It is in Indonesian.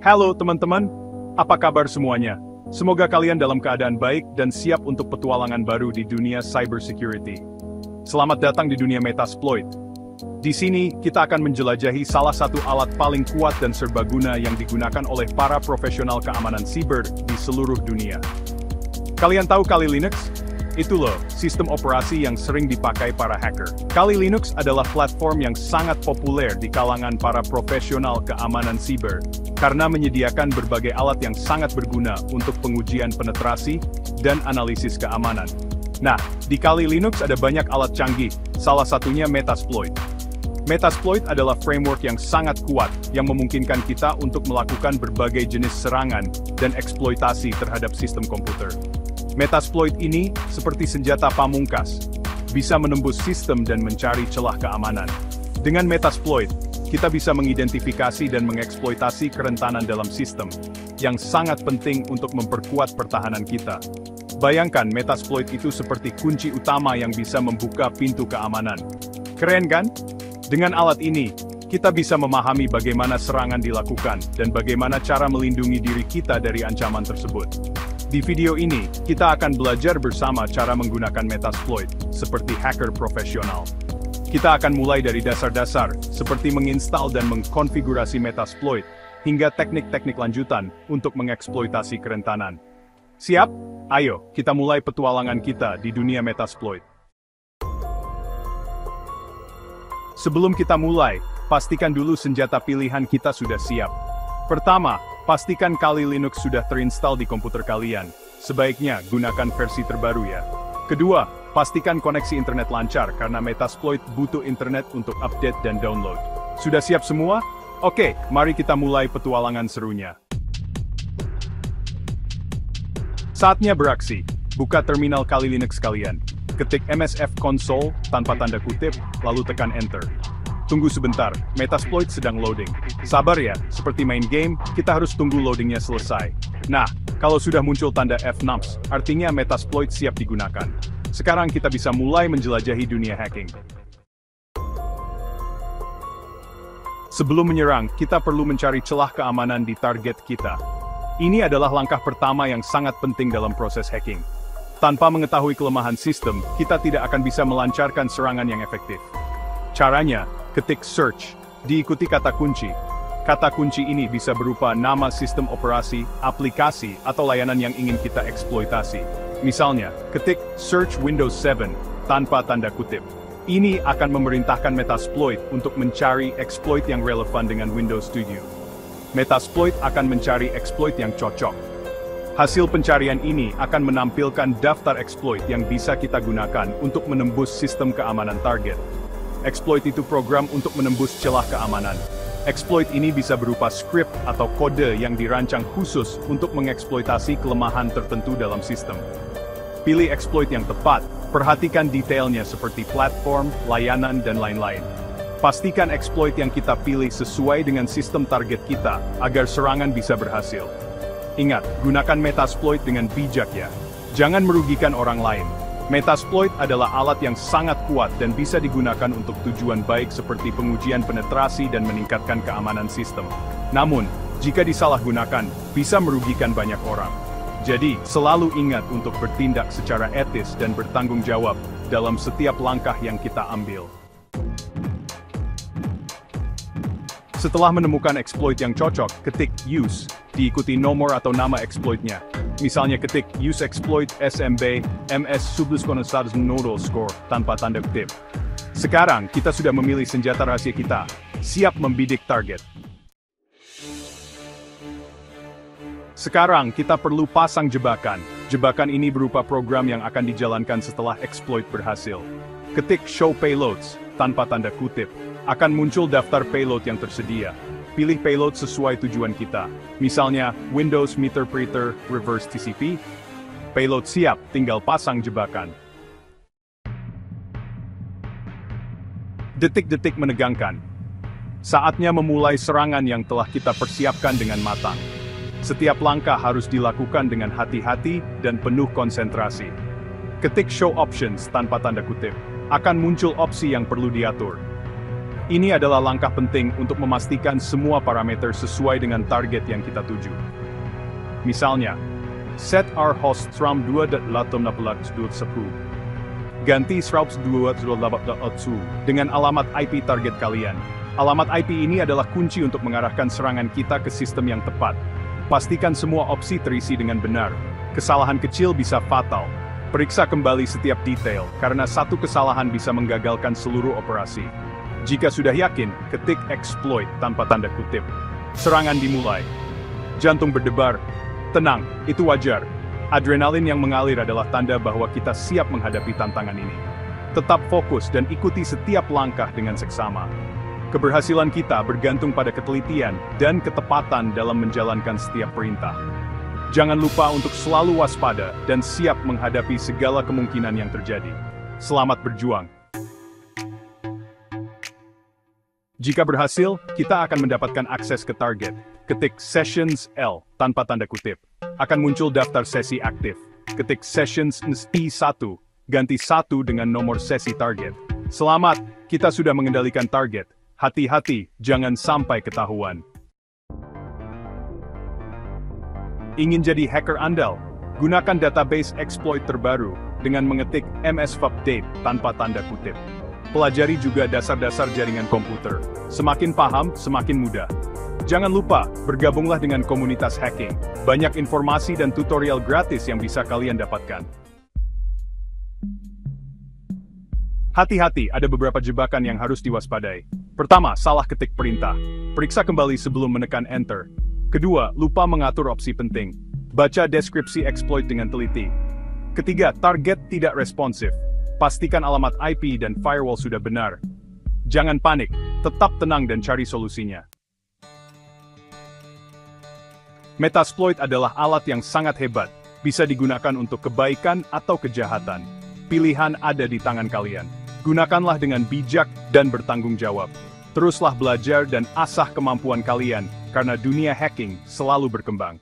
Halo teman-teman, apa kabar semuanya? Semoga kalian dalam keadaan baik dan siap untuk petualangan baru di dunia cybersecurity. Selamat datang di dunia Metasploit. Di sini, kita akan menjelajahi salah satu alat paling kuat dan serbaguna yang digunakan oleh para profesional keamanan siber di seluruh dunia. Kalian tahu Kali Linux? Itu loh, sistem operasi yang sering dipakai para hacker. Kali Linux adalah platform yang sangat populer di kalangan para profesional keamanan siber, karena menyediakan berbagai alat yang sangat berguna untuk pengujian penetrasi dan analisis keamanan. Nah, di Kali Linux ada banyak alat canggih, salah satunya Metasploit. Metasploit adalah framework yang sangat kuat, yang memungkinkan kita untuk melakukan berbagai jenis serangan dan eksploitasi terhadap sistem komputer. Metasploit ini, seperti senjata pamungkas, bisa menembus sistem dan mencari celah keamanan. Dengan Metasploit, kita bisa mengidentifikasi dan mengeksploitasi kerentanan dalam sistem, yang sangat penting untuk memperkuat pertahanan kita. Bayangkan Metasploit itu seperti kunci utama yang bisa membuka pintu keamanan. Keren kan? Dengan alat ini, kita bisa memahami bagaimana serangan dilakukan dan bagaimana cara melindungi diri kita dari ancaman tersebut. Di video ini, kita akan belajar bersama cara menggunakan Metasploit, seperti hacker profesional. Kita akan mulai dari dasar-dasar, seperti menginstal dan mengkonfigurasi Metasploit, hingga teknik-teknik lanjutan untuk mengeksploitasi kerentanan. Siap? Ayo, kita mulai petualangan kita di dunia Metasploit. Sebelum kita mulai, pastikan dulu senjata pilihan kita sudah siap. Pertama, pastikan Kali Linux sudah terinstall di komputer kalian. Sebaiknya gunakan versi terbaru ya. Kedua, pastikan koneksi internet lancar karena Metasploit butuh internet untuk update dan download. Sudah siap semua? Oke, mari kita mulai petualangan serunya. Saatnya beraksi. Buka terminal Kali Linux kalian. Ketik MSF console tanpa tanda kutip, lalu tekan enter. Tunggu sebentar, Metasploit sedang loading. Sabar ya, seperti main game, kita harus tunggu loadingnya selesai. Nah, kalau sudah muncul tanda Fnumps, artinya Metasploit siap digunakan. Sekarang kita bisa mulai menjelajahi dunia hacking. Sebelum menyerang, kita perlu mencari celah keamanan di target kita. Ini adalah langkah pertama yang sangat penting dalam proses hacking. Tanpa mengetahui kelemahan sistem, kita tidak akan bisa melancarkan serangan yang efektif. Caranya, ketik search, diikuti kata kunci. Kata kunci ini bisa berupa nama sistem operasi, aplikasi, atau layanan yang ingin kita eksploitasi. Misalnya, ketik search Windows 7, tanpa tanda kutip. Ini akan memerintahkan Metasploit untuk mencari exploit yang relevan dengan Windows 7. Metasploit akan mencari exploit yang cocok. Hasil pencarian ini akan menampilkan daftar exploit yang bisa kita gunakan untuk menembus sistem keamanan target. Exploit itu program untuk menembus celah keamanan. Exploit ini bisa berupa script atau kode yang dirancang khusus untuk mengeksploitasi kelemahan tertentu dalam sistem. Pilih exploit yang tepat, perhatikan detailnya seperti platform, layanan, dan lain-lain. Pastikan exploit yang kita pilih sesuai dengan sistem target kita, agar serangan bisa berhasil. Ingat, gunakan Metasploit dengan bijak ya. Jangan merugikan orang lain. Metasploit adalah alat yang sangat kuat dan bisa digunakan untuk tujuan baik seperti pengujian penetrasi dan meningkatkan keamanan sistem. Namun, jika disalahgunakan, bisa merugikan banyak orang. Jadi, selalu ingat untuk bertindak secara etis dan bertanggung jawab dalam setiap langkah yang kita ambil. Setelah menemukan exploit yang cocok, ketik use, diikuti nomor atau nama exploitnya. Misalnya ketik use exploit SMB MS // nodal score tanpa tanda kutip. Sekarang kita sudah memilih senjata rahasia kita, siap membidik target. Sekarang kita perlu pasang jebakan. Jebakan ini berupa program yang akan dijalankan setelah exploit berhasil. Ketik show payloads tanpa tanda kutip. Akan muncul daftar payload yang tersedia. Pilih payload sesuai tujuan kita. Misalnya, Windows Meterpreter Reverse TCP. Payload siap, tinggal pasang jebakan. Detik-detik menegangkan. Saatnya memulai serangan yang telah kita persiapkan dengan matang. Setiap langkah harus dilakukan dengan hati-hati dan penuh konsentrasi. Ketik show options tanpa tanda kutip. Akan muncul opsi yang perlu diatur. Ini adalah langkah penting untuk memastikan semua parameter sesuai dengan target yang kita tuju. Misalnya, set our host RAM 2.18.10. Ganti 128.1 dengan alamat IP target kalian. Alamat IP ini adalah kunci untuk mengarahkan serangan kita ke sistem yang tepat. Pastikan semua opsi terisi dengan benar. Kesalahan kecil bisa fatal. Periksa kembali setiap detail, karena satu kesalahan bisa menggagalkan seluruh operasi. Jika sudah yakin, ketik exploit tanpa tanda kutip. Serangan dimulai. Jantung berdebar. Tenang, itu wajar. Adrenalin yang mengalir adalah tanda bahwa kita siap menghadapi tantangan ini. Tetap fokus dan ikuti setiap langkah dengan seksama. Keberhasilan kita bergantung pada ketelitian dan ketepatan dalam menjalankan setiap perintah. Jangan lupa untuk selalu waspada dan siap menghadapi segala kemungkinan yang terjadi. Selamat berjuang! Jika berhasil, kita akan mendapatkan akses ke target. Ketik Sessions L tanpa tanda kutip. Akan muncul daftar sesi aktif. Ketik Sessions I1, ganti 1 dengan nomor sesi target. Selamat, kita sudah mengendalikan target. Hati-hati, jangan sampai ketahuan. Ingin jadi hacker andal? Gunakan database exploit terbaru dengan mengetik msvupdate tanpa tanda kutip. Pelajari juga dasar-dasar jaringan komputer. Semakin paham, semakin mudah. Jangan lupa, bergabunglah dengan komunitas hacking. Banyak informasi dan tutorial gratis yang bisa kalian dapatkan. Hati-hati, ada beberapa jebakan yang harus diwaspadai. Pertama, salah ketik perintah. Periksa kembali sebelum menekan enter. Kedua, lupa mengatur opsi penting. Baca deskripsi exploit dengan teliti. Ketiga, target tidak responsif. Pastikan alamat IP dan firewall sudah benar. Jangan panik, tetap tenang dan cari solusinya. Metasploit adalah alat yang sangat hebat, bisa digunakan untuk kebaikan atau kejahatan. Pilihan ada di tangan kalian. Gunakanlah dengan bijak dan bertanggung jawab. Teruslah belajar dan asah kemampuan kalian, karena dunia hacking selalu berkembang.